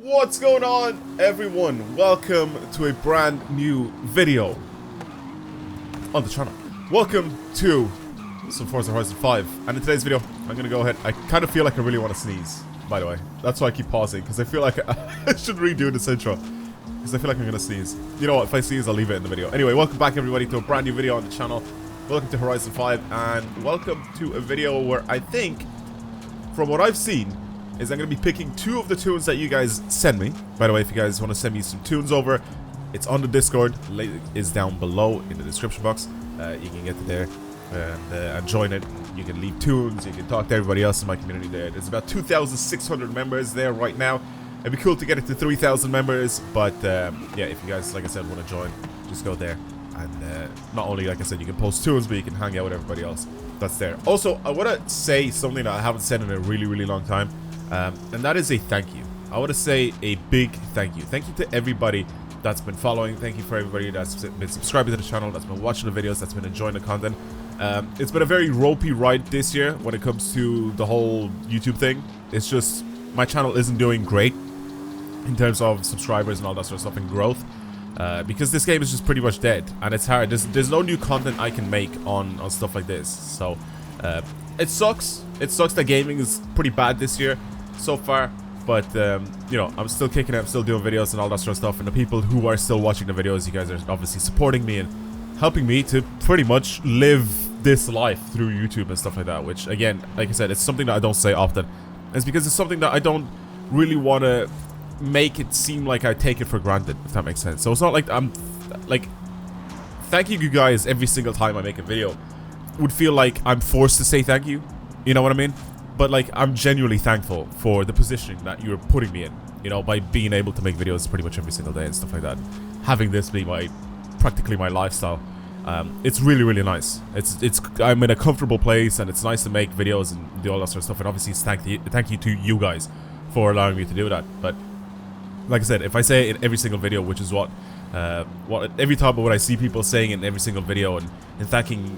What's going on, everyone? Welcome to a brand new video on the channel. Welcome to some Forza Horizon 5, and in today's video I'm gonna go ahead. I kind of feel like I really want to sneeze, by the way. That's why I keep pausing, because I feel like I should redo this intro, because I feel like I'm gonna sneeze. You know what, if I sneeze I'll leave it in the video. Anyway, welcome back everybody to a brand new video on the channel. Welcome to Horizon 5, and welcome to a video where I think, from what I've seen, is I'm going to be picking two of the tunes that you guys send me. By the way, if you guys want to send me some tunes over, it's on the Discord. Link is down below in the description box. You can get there and join it. You can leave tunes. You can talk to everybody else in my community there. There's about 2,600 members there right now. It'd be cool to get it to 3,000 members. But yeah, if you guys, like I said, want to join, just go there. And not only, like I said, you can post tunes, but you can hang out with everybody else that's there. Also, I want to say something that I haven't said in a really long time. And that is a thank you. I want to say a big thank you. Thank you to everybody that's been following. Thank you for everybody that's been subscribing to the channel, that's been watching the videos, that's been enjoying the content. It's been a very ropey ride this year when it comes to the whole YouTube thing. It's just, my channel isn't doing great in terms of subscribers and all that sort of stuff and growth. Because this game is just pretty much dead, and it's hard. There's no new content I can make on stuff like this. So, it sucks. It sucks that gaming is pretty bad this year so far, but you know, I'm still kicking it. I'm still doing videos and all that sort of stuff, and the people who are still watching the videos, you guys are obviously supporting me and helping me to pretty much live this life through YouTube and stuff like that, which again, like I said, it's something that I don't say often. It's because it's something that I don't really want to make it seem like I take it for granted, if that makes sense. So it's not like I'm like thanking you guys every single time I make a video would feel like I'm forced to say thank you, you know what I mean? But like, I'm genuinely thankful for the positioning that you're putting me in, you know, by being able to make videos pretty much every single day and stuff like that. Having this be practically my lifestyle, it's really nice. I'm in a comfortable place, and it's nice to make videos and do all that sort of stuff. And obviously, thank you to you guys for allowing me to do that. But like I said, if I say it in every single video, which is what every time when I see people saying it in every single video and thanking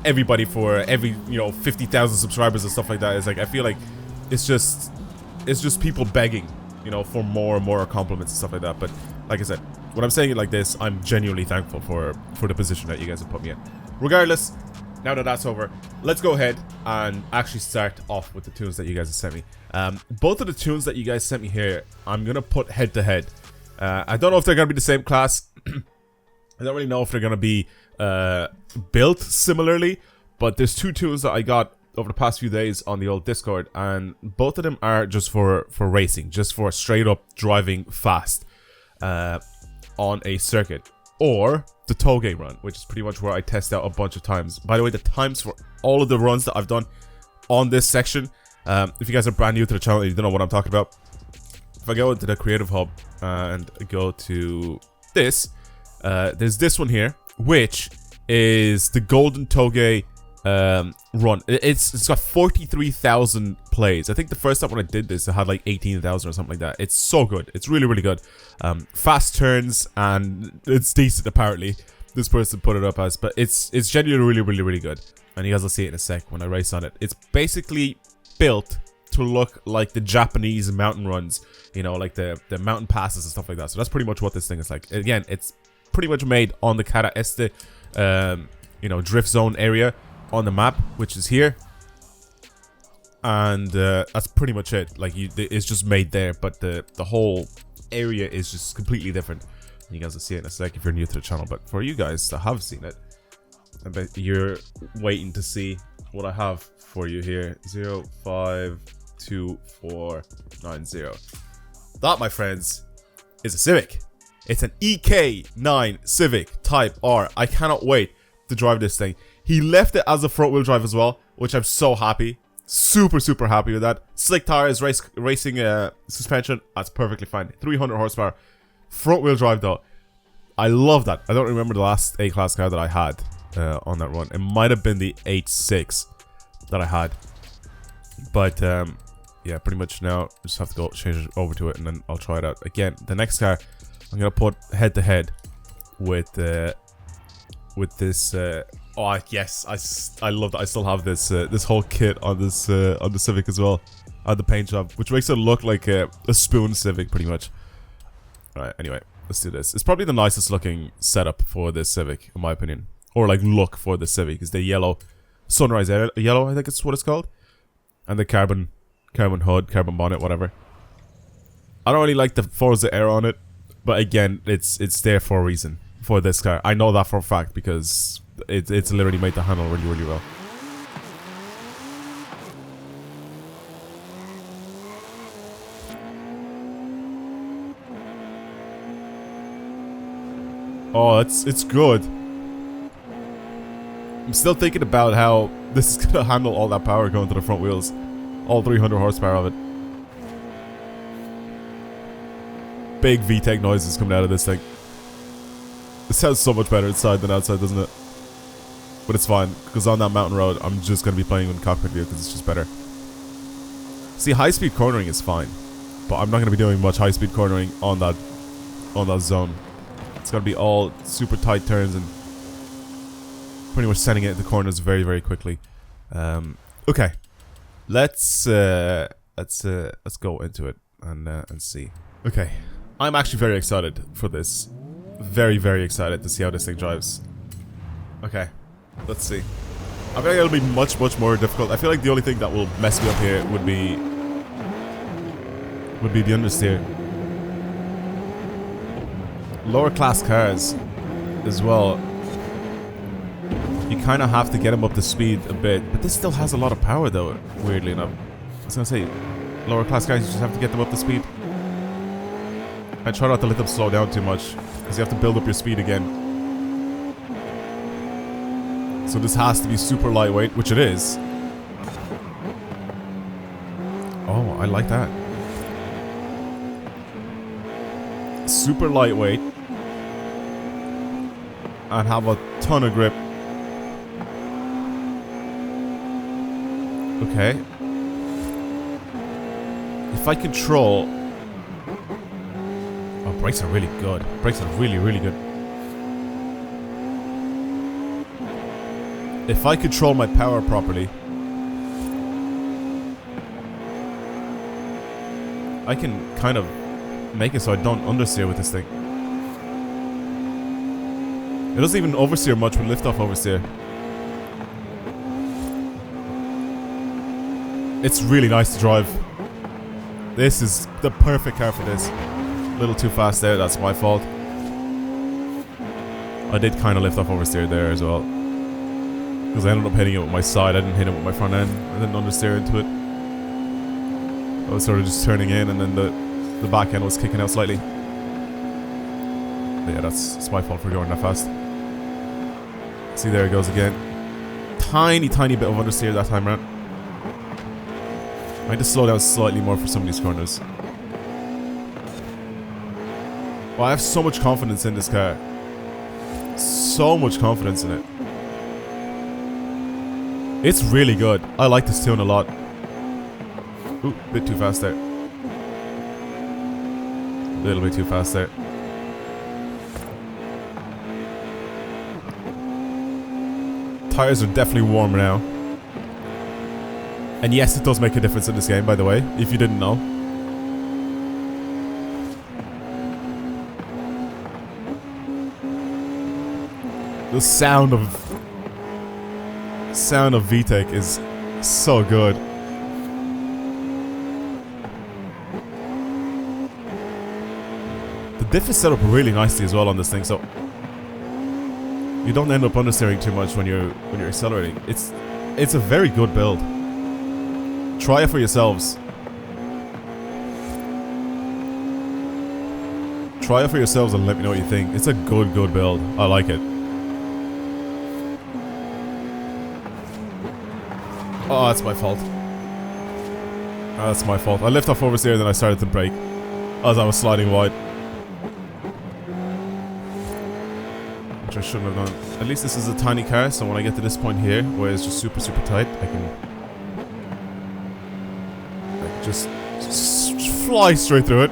everybody for every, you know, 50,000 subscribers and stuff like that, is like, I feel like it's just people begging, you know, for more and more compliments and stuff like that. But like I said, when I'm saying it like this, I'm genuinely thankful for the position that you guys have put me in. Regardless, now that that's over, let's go ahead and actually start off with the tunes that you guys have sent me. Both of the tunes that you guys sent me here, I'm gonna put head to head. I don't know if they're gonna be the same class. I don't really know if they're gonna be built similarly, but there's two tunes that I got over the past few days on the old Discord, and both of them are just for racing, just for straight up driving fast on a circuit, or the Touge run, which is pretty much where I test out a bunch of times. By the way, the times for all of the runs that I've done on this section, if you guys are brand new to the channel and you don't know what I'm talking about, if I go into the creative hub and go to this, there's this one here, which is the Golden Touge run. It's got 43,000 plays. I think the first time when I did this, it had like 18,000 or something like that. It's so good. It's really good. Fast turns, and it's decent apparently. This person put it up as, but it's genuinely really good. And you guys will see it in a sec when I race on it. It's basically built to look like the Japanese mountain runs, you know, like the mountain passes and stuff like that. So that's pretty much what this thing is like. Again, it's pretty much made on the Cara Este, you know, drift zone area on the map, which is here, and that's pretty much it. Like, it's just made there, but the whole area is just completely different. You guys will see it in a sec if you're new to the channel, but for you guys that have seen it, I bet you're waiting to see what I have for you here. 052490. That, my friends, is a Civic. It's an EK9 Civic Type R. I cannot wait to drive this thing. He left it as a front wheel drive as well, which I'm so happy. Super happy with that. Slick tires, racing suspension. That's perfectly fine. 300 horsepower. Front wheel drive though. I love that. I don't remember the last A-class car that I had on that run. It might have been the H6 that I had. But yeah, pretty much now I just have to go change it over to it, and then I'll try it out. Again, the next car I'm gonna put head to head with this. Oh yes, I love that. I still have this this whole kit on this on the Civic as well. on the paint job, which makes it look like a spoon Civic pretty much. Alright, anyway, let's do this. It's probably the nicest looking setup for this Civic, in my opinion. Or like look for the Civic, is the yellow, sunrise yellow, I think it's what it's called. And the carbon hood, carbon bonnet, whatever. I don't really like the Forza air on it, but again, it's there for a reason for this car. I know that for a fact because it's literally made the handle really, really well. Oh, it's good. I'm still thinking about how this is gonna handle all that power going to the front wheels, all 300 horsepower of it. Big VTEC noises coming out of this thing. It sounds so much better inside than outside, doesn't it? But it's fine, because on that mountain road, I'm just going to be playing in cockpit view because it's just better. See, high-speed cornering is fine, but I'm not going to be doing much high-speed cornering on that zone. It's going to be all super tight turns and pretty much sending it into the corners very, very quickly. Okay, let's go into it and see. Okay. I'm actually very excited for this. Very, very excited to see how this thing drives. Okay, let's see. I feel like it'll be much, much more difficult. I feel like the only thing that will mess me up here would be the understeer. Lower class cars as well. You kind of have to get them up to speed a bit, but this still has a lot of power though, weirdly enough. I was gonna say, lower class cars, you just have to get them up to speed. I try not to let them slow down too much, because you have to build up your speed again. So this has to be super lightweight, which it is. Oh, I like that. Super lightweight. And have a ton of grip. Okay. If I control... Oh, brakes are really good. Brakes are really, really good. If I control my power properly, I can kind of make it so I don't understeer with this thing. It doesn't even oversteer much with liftoff oversteer. It's really nice to drive. This is the perfect car for this. A little too fast there, that's my fault. I did kind of lift off oversteer there as well. Because I ended up hitting it with my side, I didn't hit it with my front end. I didn't understeer into it. I was sort of just turning in and then the back end was kicking out slightly. But yeah, that's my fault for going that fast. See, there it goes again. Tiny bit of understeer that time around. I need to slow down slightly more for some of these corners. Well, I have so much confidence in this car. So much confidence in it. It's really good. I like this tune a lot. Ooh, a bit too fast there. A little bit too fast there. Tires are definitely warmer now. And yes, it does make a difference in this game, by the way, if you didn't know. The sound of VTEC is so good. The diff is set up really nicely as well on this thing, so you don't end up understeering too much when you're accelerating. It's a very good build. Try it for yourselves. Try it for yourselves and let me know what you think. It's a good build. I like it. Oh, that's my fault. Oh, that's my fault. I lifted off oversteer and then I started to brake as I was sliding wide. Which I shouldn't have done. At least this is a tiny car, so when I get to this point here, where it's just super tight, I can just fly straight through it.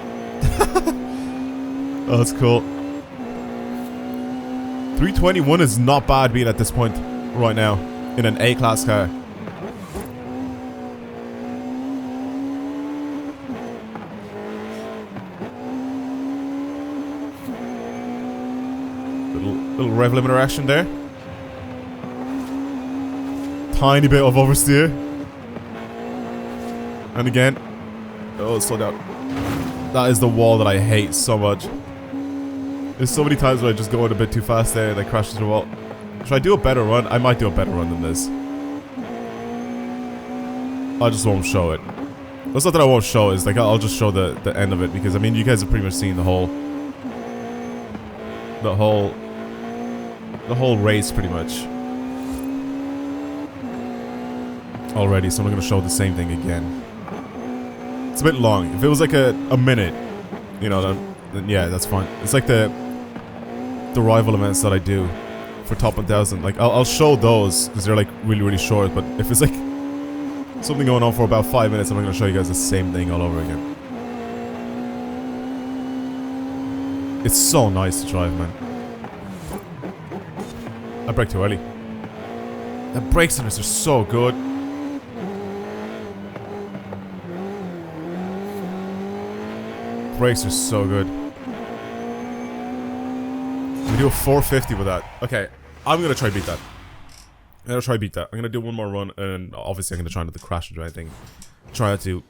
Oh, that's cool. 321 is not bad being at this point right now in an A-class car. Little rev limiter action there. Tiny bit of oversteer. And again. Oh, slow down. That is the wall that I hate so much. There's so many times where I just go in a bit too fast there and I crash into the wall. Should I do a better run? I might do a better run than this. I just won't show it. That's not that I won't show it, it's like I'll just show the end of it, because I mean you guys have pretty much seen the whole race pretty much already, so I'm not gonna show the same thing again. It's a bit long. If it was like a minute, you know, then yeah, that's fine. It's like the rival events that I do for top 1000. Like I'll show those because they're like really short, but if it's like something going on for about 5 minutes, I'm not going to show you guys the same thing all over again. It's so nice to drive, man. I braked too early. The brakes on this are so good. Brakes are so good. We do a 450 with that. Okay, I'm going to try beat that. I'm gonna try beat that. I'm gonna do one more run, and obviously I'm gonna try not to crash into anything. Try not to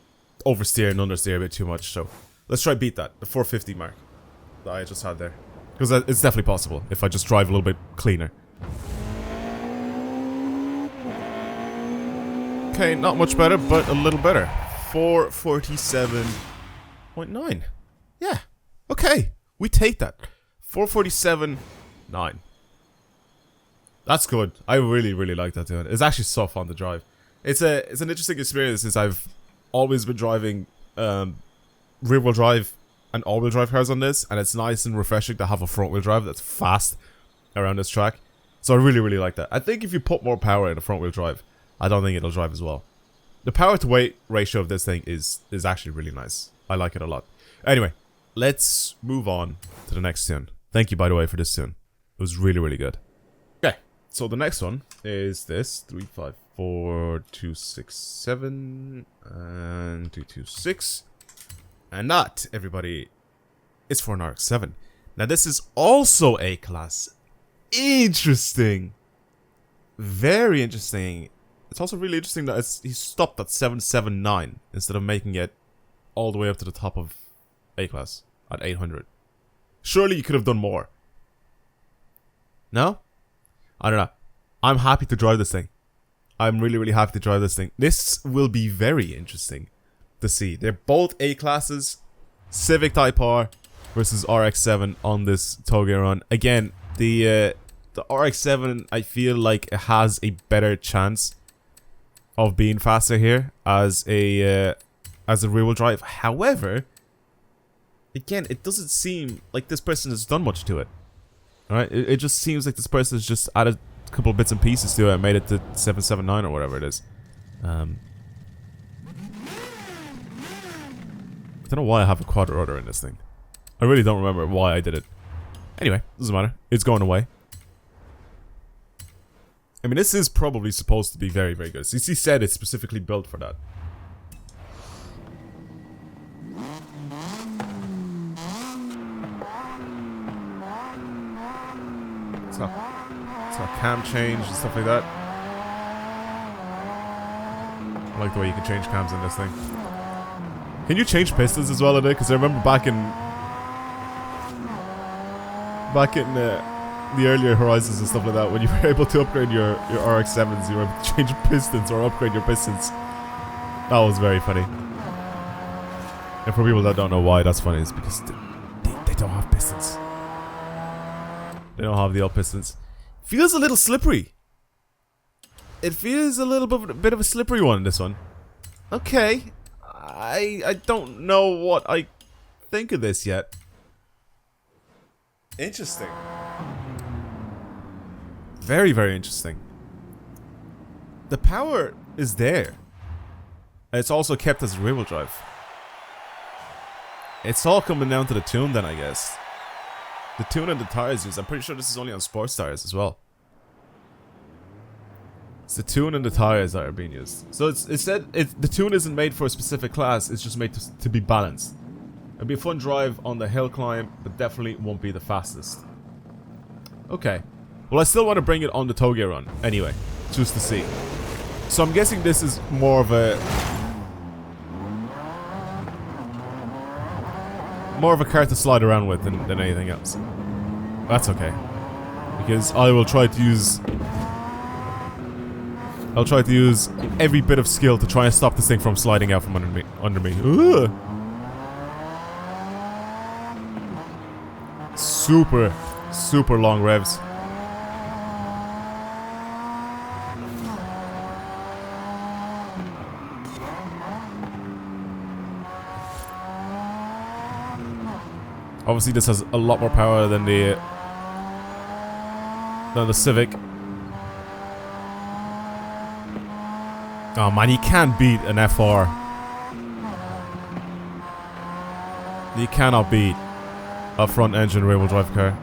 oversteer and understeer a bit too much. So let's try beat that, the 450 mark that I just had there, because it's definitely possible if I just drive a little bit cleaner. Okay, not much better, but a little better. 447.9. Yeah. Okay, we take that. 447.9. That's good. I really like that tune. It's actually so fun to drive. It's an interesting experience since I've always been driving rear-wheel drive and all-wheel drive cars on this, and it's nice and refreshing to have a front-wheel drive that's fast around this track. So I really like that. I think if you put more power in a front-wheel drive, I don't think it'll drive as well. The power-to-weight ratio of this thing is actually really nice. I like it a lot. Anyway, let's move on to the next tune. Thank you, by the way, for this tune. It was really good. Okay. So the next one is this 354267 and 226, and that, everybody, is for an RX-7. Now this is also A class. Interesting, very interesting. It's also really interesting that he stopped at 779 instead of making it all the way up to the top of A class at 800. Surely you could have done more. No? I don't know. I'm happy to drive this thing. I'm really happy to drive this thing. This will be very interesting to see. They're both A classes. Civic Type R versus RX-7 on this Touge run. Again, the RX-7, I feel like it has a better chance of being faster here as a rear-wheel drive. However, again, it doesn't seem like this person has done much to it. Alright, it just seems like this person has just added a couple of bits and pieces to it and made it to 779 or whatever it is. I don't know why I have a quad rotor in this thing. I really don't remember why I did it. Anyway, doesn't matter. It's going away. I mean, this is probably supposed to be very good. CC said it's specifically built for that. It's not cam change and stuff like that. I like the way you can change cams in this thing. Can you change pistons as well in it? Because I remember back in the earlier Horizons and stuff like that, when you were able to upgrade your RX-7s, you were able to change pistons or upgrade your pistons. That was very funny. And for people that don't know why that's funny, it's because they don't have pistons. They don't have the old pistons. Feels a little slippery. It feels a little bit of a slippery one, this one. Okay. I don't know what I think of this yet. Interesting. Very interesting. The power is there. It's also kept as rear-wheel drive. It's all coming down to the tune then, I guess. The tune and the tires used. I'm pretty sure this is only on sports tires as well. It's the tune and the tires that are being used. So it said the tune isn't made for a specific class. It's just made to be balanced. It'll be a fun drive on the hill climb, but definitely won't be the fastest. Okay. Well, I still want to bring it on the Touge run, anyway. Just to see. So I'm guessing this is more of a... more of a car to slide around with than anything else. That's okay. Because I will try to use... I'll try to use every bit of skill to try and stop this thing from sliding out from under me. Ugh. Super, super long revs. Obviously this has a lot more power than the Civic. Oh man, you can't beat an FR. You cannot beat a front engine rear wheel drive car.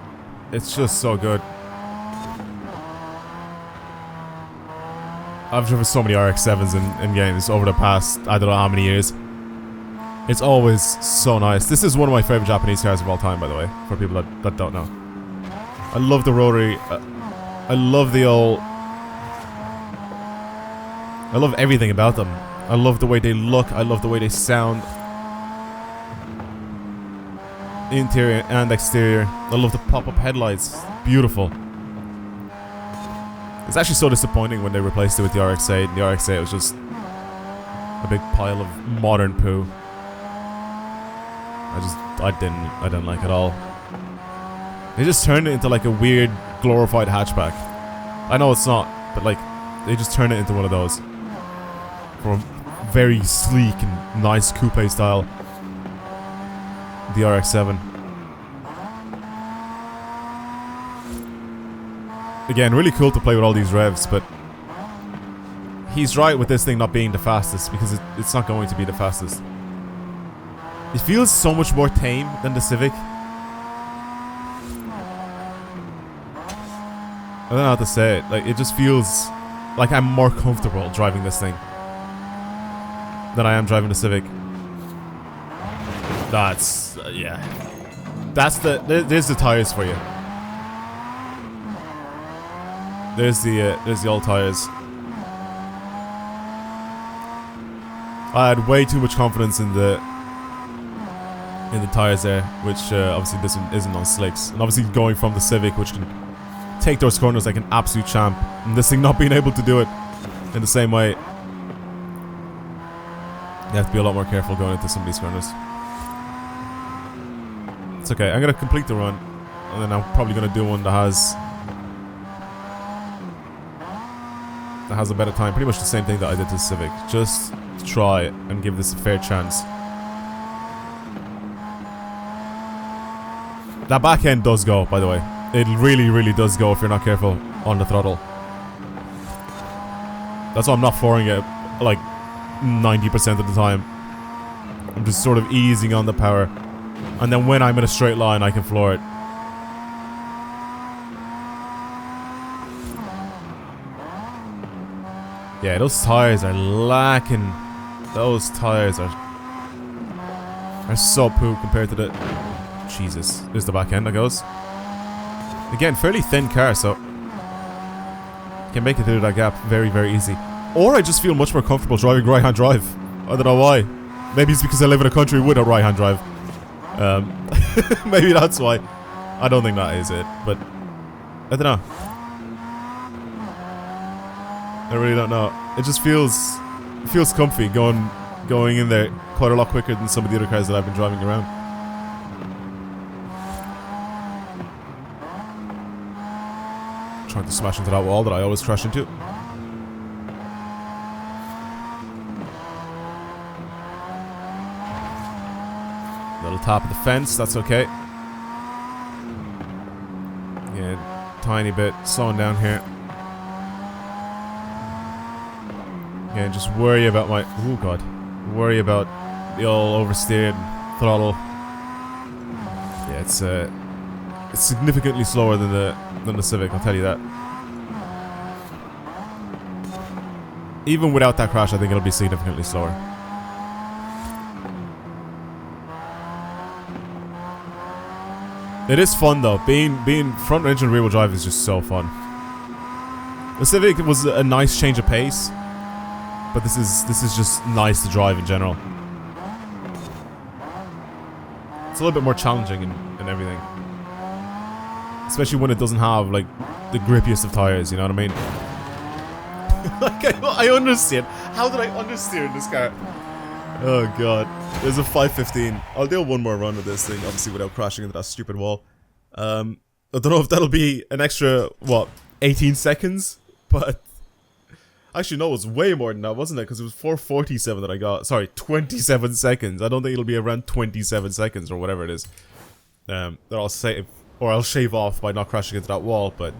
It's just so good. I've driven so many RX-7s in games over the past, I don't know how many years. It's always so nice. This is one of my favorite Japanese cars of all time, by the way, for people that don't know. I love the rotary. I love the old... I love everything about them. I love the way they look. I love the way they sound. Interior and exterior. I love the pop-up headlights. Beautiful. It's actually so disappointing when they replaced it with the RX-8. The RX-8 was just a big pile of modern poo. I didn't like it at all. They just turned it into like a weird glorified hatchback. I know it's not, but like they just turned it into one of those. From very sleek and nice coupe style. The RX-7. Again, really cool to play with all these revs, but he's right with this thing not being the fastest because it's not going to be the fastest. It feels so much more tame than the Civic. I don't know how to say it. Like, it just feels like I'm more comfortable driving this thing than I am driving the Civic. That's yeah. That's there's the tires for you. There's the old tires. I had way too much confidence in the tires there, which obviously this one isn't on slicks. And obviously going from the Civic, which can take those corners like an absolute champ, and this thing not being able to do it in the same way. You have to be a lot more careful going into some of these corners. It's okay, I'm gonna complete the run, and then I'm probably gonna do one that has a better time. Pretty much the same thing that I did to the Civic. Just try and give this a fair chance. That back end does go, by the way. It really, really does go if you're not careful on the throttle. That's why I'm not flooring it like 90% of the time. I'm just sort of easing on the power. And then when I'm in a straight line, I can floor it. Yeah, those tires are lacking. Those tires are so poo compared to the... Jesus. There's the back end that goes. Again, fairly thin car, so... can make it through that gap very, very easy. Or I just feel much more comfortable driving right-hand drive. I don't know why. Maybe it's because I live in a country with a right-hand drive. Maybe that's why. I don't think that is it, but... I don't know. I really don't know. It just feels comfy going in there quite a lot quicker than some of the other cars that I've been driving around. Trying to smash into that wall that I always crash into. Little tap of the fence, that's okay. Yeah, tiny bit slowing down here. Yeah, just worry about my... oh god. Worry about the old oversteered throttle. Yeah, it's significantly slower than the Civic, I'll tell you that. Even without that crash, I think it'll be significantly slower. It is fun though. Being front engine rear wheel drive is just so fun. The Civic was a nice change of pace, but this is just nice to drive in general. It's a little bit more challenging and everything, especially when it doesn't have like the grippiest of tires. You know what I mean? Like I understand. How did I understeer in this car? Oh god. There's a 515. I'll do one more run with this thing, obviously without crashing into that stupid wall. I don't know if that'll be an extra, what, 18 seconds? But actually no, it was way more than that, wasn't it? Because it was 447 that I got. Sorry, 27 seconds. I don't think it'll be around 27 seconds or whatever it is. That I'll save, or I'll shave off by not crashing into that wall, but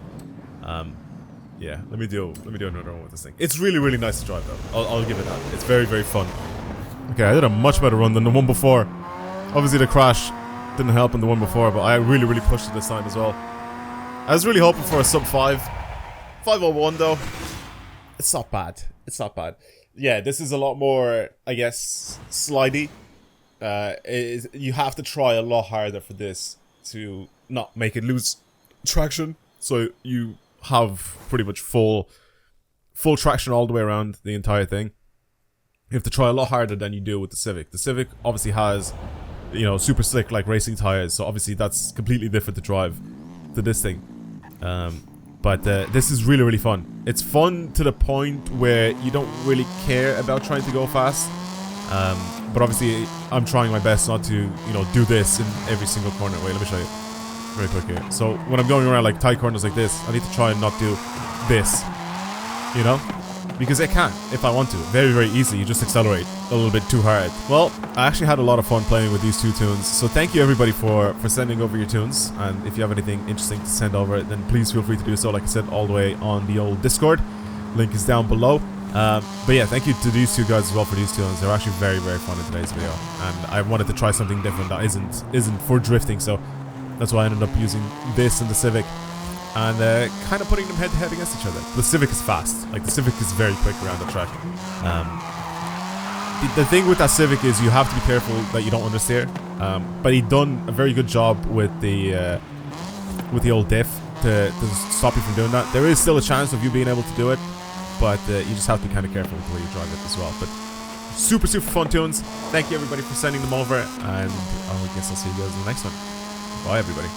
yeah, let me do another one with this thing. It's really, really nice to drive though. I'll give it that. It's very, very fun. Okay, I did a much better run than the one before. Obviously the crash didn't help in the one before, but I really, really pushed it this time as well. I was really hoping for a sub 5. 501 though. It's not bad. It's not bad. Yeah, this is a lot more, I guess, slidey. You have to try a lot harder for this to not make it lose traction. So you have pretty much full traction all the way around the entire thing. You have to try a lot harder than you do with the Civic. The Civic obviously has, you know, super slick like racing tires, so obviously that's completely different to drive to this thing. But this is really, really fun. It's fun to the point where you don't really care about trying to go fast. But obviously I'm trying my best not to, you know, do this in every single corner. Wait, let me show you very quick here. So when I'm going around like tight corners like this, I need to try and not do this, you know? Because I can, if I want to. Very, very easily. You just accelerate a little bit too hard. Well, I actually had a lot of fun playing with these two tunes. So thank you everybody for sending over your tunes. And if you have anything interesting to send over, then please feel free to do so. Like I said, all the way on the old Discord. Link is down below. But yeah, thank you to these two guys as well for these tunes. They're actually very, very fun in today's video. And I wanted to try something different that isn't for drifting. So that's why I ended up using this and the Civic. And kind of putting them head to head against each other. The Civic is fast. Like, the Civic is very quick around the track. The thing with that Civic is you have to be careful that you don't understeer. But he done a very good job with the old diff to stop you from doing that. There is still a chance of you being able to do it, but you just have to be kind of careful with the way you drive it as well. But super, super fun tunes. Thank you everybody for sending them over, and I guess I'll see you guys in the next one. Bye everybody.